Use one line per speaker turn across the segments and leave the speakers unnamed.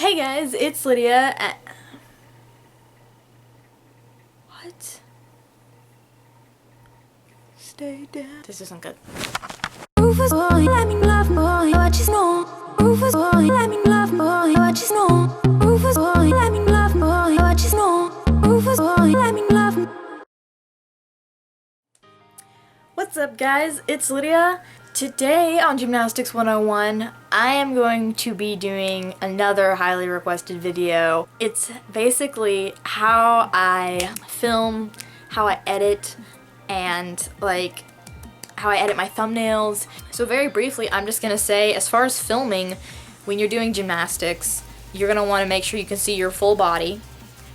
Hey guys, it's Lydia. What? Stay down. This isn't good.
Rufus boy, let me love boy, what you know. Rufus boy, let me love boy, what you know. Rufus boy, let me love boy, what you know. Rufus boy, let me love.
What's up guys, it's Lydia. Today on Gymnastics 101, I am going to be doing another highly requested video. It's basically how I film, how I edit, and like how I edit my thumbnails. So very briefly, I'm just gonna say, as far as filming, when you're doing gymnastics, you're gonna wanna make sure you can see your full body.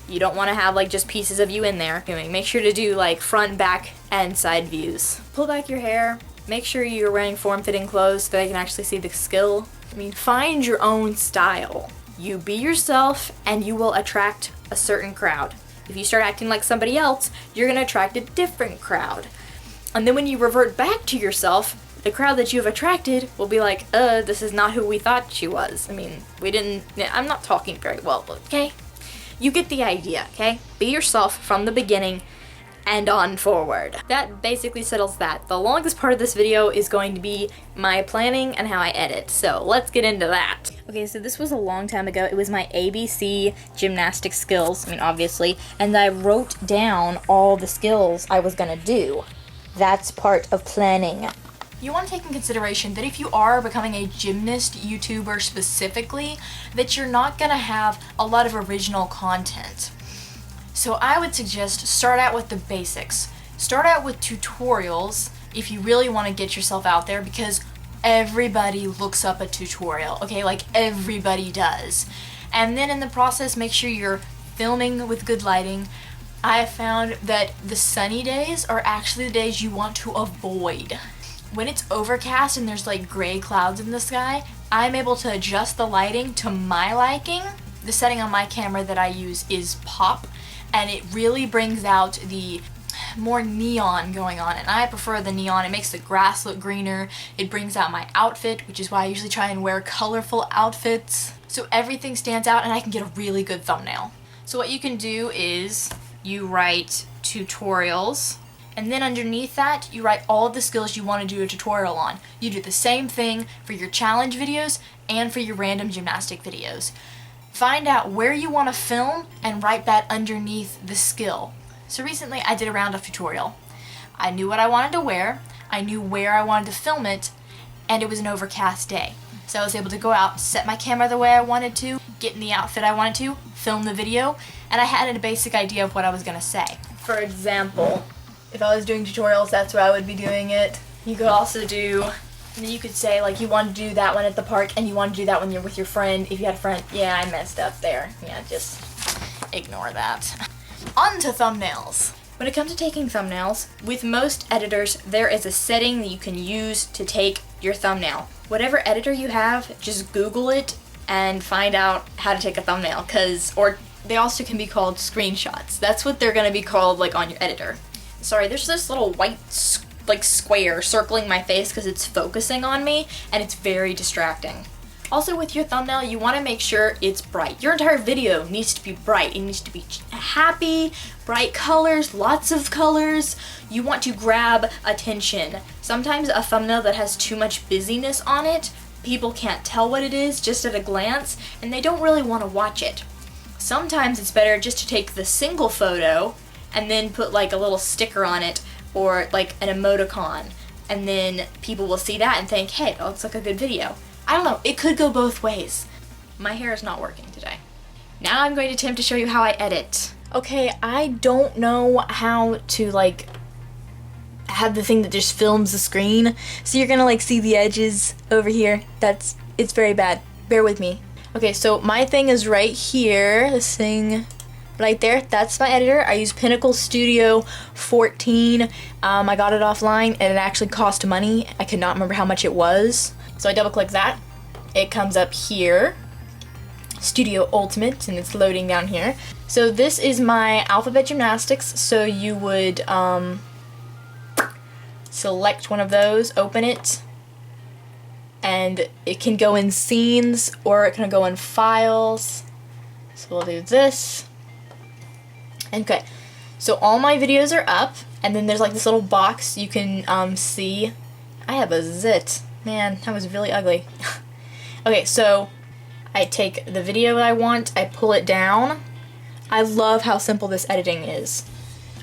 You don't wanna have like just pieces of you in there. Make sure to do like front, back, and side views. Pull back your hair. Make sure you're wearing form-fitting clothes so they can actually see the skill. Find your own style. You be yourself and you will attract a certain crowd. If you start acting like somebody else, you're gonna attract a different crowd. And then when you revert back to yourself, the crowd that you've attracted will be like, this is not who we thought she was. I'm not talking very well, okay? You get the idea, okay? Be yourself from the beginning and on forward. That basically settles that. The longest part of this video is going to be my planning and how I edit, so let's get into that. Okay, so this was a long time ago. It was my ABC gymnastic skills, obviously, and I wrote down all the skills I was gonna do. That's part of planning. You want to take in consideration that if you are becoming a gymnast YouTuber specifically, that you're not gonna have a lot of original content. So I would suggest start out with the basics. Start out with tutorials if you really want to get yourself out there, because everybody looks up a tutorial, okay? Like everybody does. And then in the process, make sure you're filming with good lighting. I have found that the sunny days are actually the days you want to avoid. When it's overcast and there's like gray clouds in the sky, I'm able to adjust the lighting to my liking. The setting on my camera that I use is pop, and it really brings out the more neon going on, and I prefer the neon. It makes the grass look greener. It brings out my outfit, which is why I usually try and wear colorful outfits, so everything stands out and I can get a really good thumbnail. So what you can do is you write tutorials, and then underneath that you write all of the skills you want to do a tutorial on. You do the same thing for your challenge videos and for your random gymnastic videos. Find out where you want to film and write that underneath the skill. So recently I did a round-off tutorial. I knew what I wanted to wear, I knew where I wanted to film it, and it was an overcast day. So I was able to go out, set my camera the way I wanted to, get in the outfit I wanted to, film the video, and I had a basic idea of what I was going to say. For example, if I was doing tutorials, that's where I would be doing it. You could also do, and then you could say like you want to do that one at the park and you want to do that when you're with your friend. If you had a friend, yeah, I messed up there. Yeah, just ignore that. On to thumbnails. When it comes to taking thumbnails, with most editors, there is a setting that you can use to take your thumbnail. Whatever editor you have, just Google it and find out how to take a thumbnail, or they also can be called screenshots. That's what they're gonna be called like on your editor. Sorry, there's this little white square circling my face because it's focusing on me and it's very distracting. Also with your thumbnail, you want to make sure it's bright. Your entire video needs to be bright. It needs to be happy, bright colors, lots of colors. You want to grab attention. Sometimes a thumbnail that has too much busyness on it, people can't tell what it is just at a glance and they don't really want to watch it. Sometimes it's better just to take the single photo and then put like a little sticker on it or like an emoticon, and then people will see that and think, hey, that looks like a good video. I don't know, it could go both ways. My hair is not working today. Now I'm going to attempt to show you how I edit. Okay, I don't know how to like have the thing that just films the screen, so you're gonna like see the edges over here. It's very bad. Bear with me. Okay, so my thing is right here, this thing right there, that's my editor. I use Pinnacle Studio 14. I got it offline and it actually cost money. I could not remember how much it was. So I double click that. It comes up here, Studio Ultimate, and it's loading down here. So this is my alphabet gymnastics. So you would select one of those, open it, and it can go in scenes or it can go in files. So we'll do this. Okay, so all my videos are up, and then there's like this little box you can see. I have a zit. Man, that was really ugly. Okay, so I take the video that I want, I pull it down. I love how simple this editing is.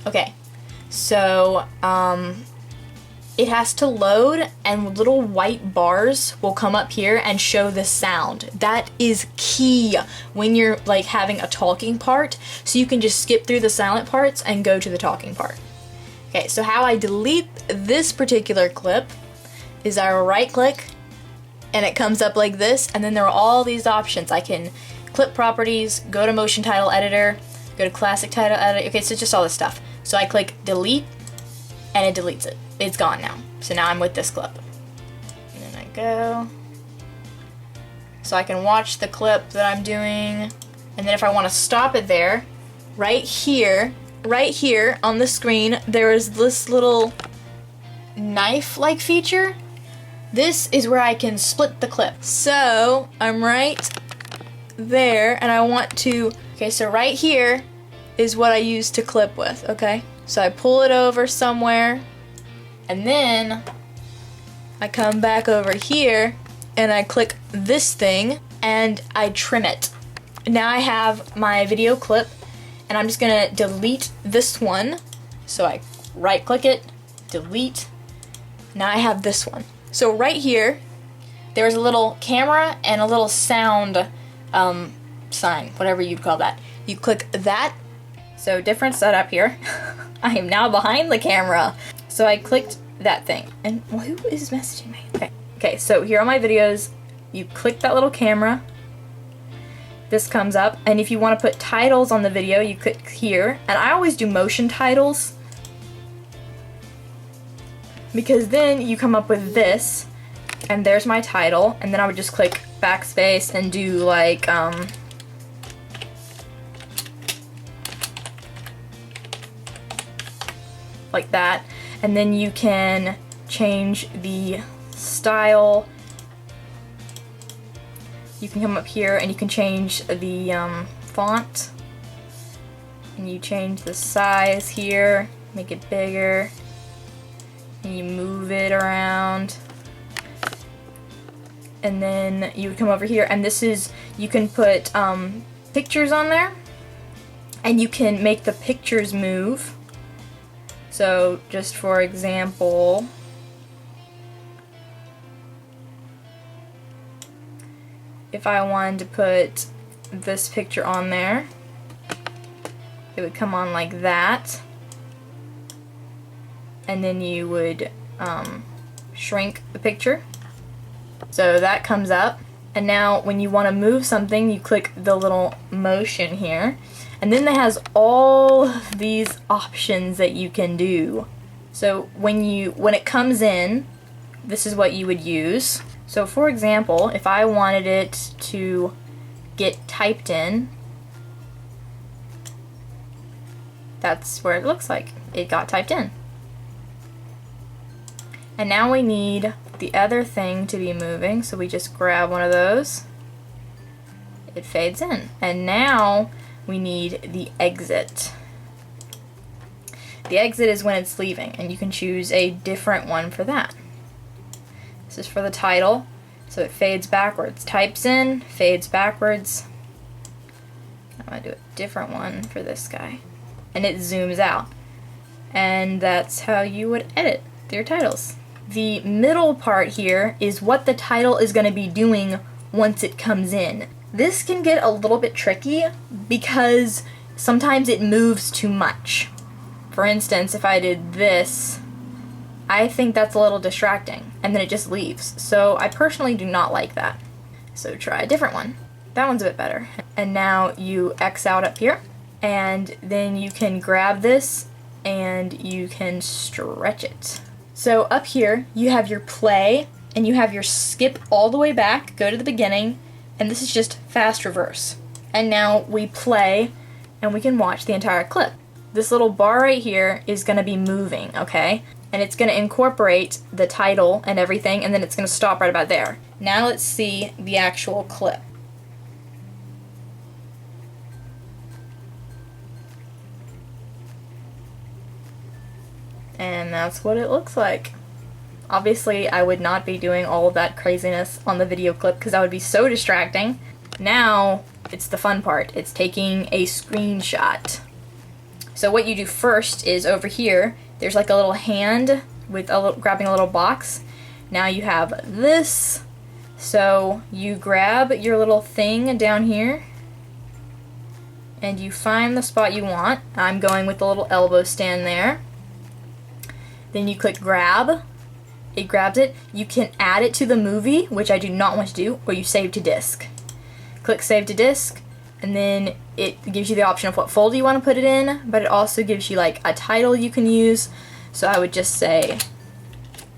Okay, so it has to load, and little white bars will come up here and show the sound. That is key when you're like having a talking part, so you can just skip through the silent parts and go to the talking part. Okay, so how I delete this particular clip is I right click and it comes up like this, and then there are all these options. I can clip properties, go to motion title editor, go to classic title editor. Okay, so just all this stuff. So I click delete and it deletes it. It's gone now. So now I'm with this clip. And then I go. So I can watch the clip that I'm doing. And then if I want to stop it there, right here on the screen, there is this little knife-like feature. This is where I can split the clip. So I'm right there, and I want to, okay, so right here is what I use to clip with, okay? So I pull it over somewhere, and then I come back over here and I click this thing and I trim it. Now I have my video clip, and I'm just gonna delete this one. So I right click it, delete. Now I have this one. So right here, there's a little camera and a little sound sign, whatever you'd call that. You click that. So different setup here. I am now behind the camera. So I clicked that thing. And who is messaging me? Okay, so here are my videos. You click that little camera. This comes up. And if you want to put titles on the video, you click here. And I always do motion titles, because then you come up with this, and there's my title, and then I would just click backspace and do like that, and then you can change the style. You can come up here and you can change the font, and you change the size here, make it bigger, and you move it around. And then you would come over here, and this is, you can put pictures on there, and you can make the pictures move. So just for example, if I wanted to put this picture on there, it would come on like that, and then you would shrink the picture. So that comes up, and now when you want to move something, you click the little motion here, and then it has all of these options that you can do. So when it comes in, this is what you would use. So for example, if I wanted it to get typed in, that's where it looks like it got typed in. And now we need the other thing to be moving, so we just grab one of those. It fades in. And now we need the exit. The exit is when it's leaving, and you can choose a different one for that. This is for the title, so it fades backwards. Types in, fades backwards. I'm gonna do a different one for this guy. And it zooms out. And that's how you would edit your titles. The middle part here is what the title is going to be doing once it comes in. This can get a little bit tricky because sometimes it moves too much. For instance, if I did this, I think that's a little distracting, and then it just leaves. So I personally do not like that. So try a different one. That one's a bit better. And now you X out up here, and then you can grab this and you can stretch it. So up here, you have your play, and you have your skip all the way back, go to the beginning, and this is just fast reverse. And now we play, and we can watch the entire clip. This little bar right here is gonna be moving, okay? and it's going to incorporate the title and everything, and then it's going to stop right about there. Now let's see the actual clip. And that's what it looks like. Obviously, I would not be doing all of that craziness on the video clip because that would be so distracting. Now, it's the fun part. It's taking a screenshot. So what you do first is over here, there's like a little hand with grabbing a little box. Now you have this. So you grab your little thing down here and you find the spot you want. I'm going with the little elbow stand there. Then you click grab. It grabs it. You can add it to the movie, which I do not want to do, or you save to disk. Click save to disk, and then it gives you the option of what folder you want to put it in, but it also gives you like a title you can use. So I would just say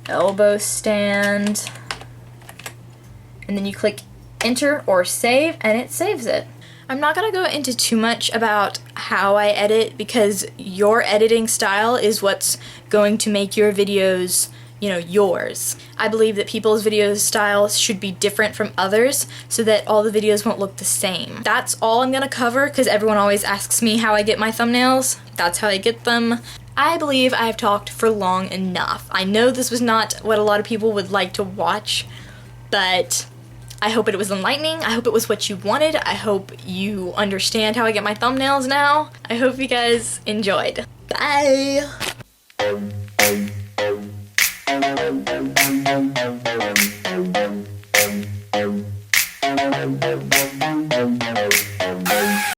elbow stand, and then you click enter or save, and it saves it. I'm not going to go into too much about how I edit because your editing style is what's going to make your videos, you know, yours. I believe that people's video styles should be different from others so that all the videos won't look the same. That's all I'm going to cover because everyone always asks me how I get my thumbnails. That's how I get them. I believe I have talked for long enough. I know this was not what a lot of people would like to watch, but I hope it was enlightening. I hope it was what you wanted. I hope you understand how I get my thumbnails now. I hope you guys enjoyed. Bye!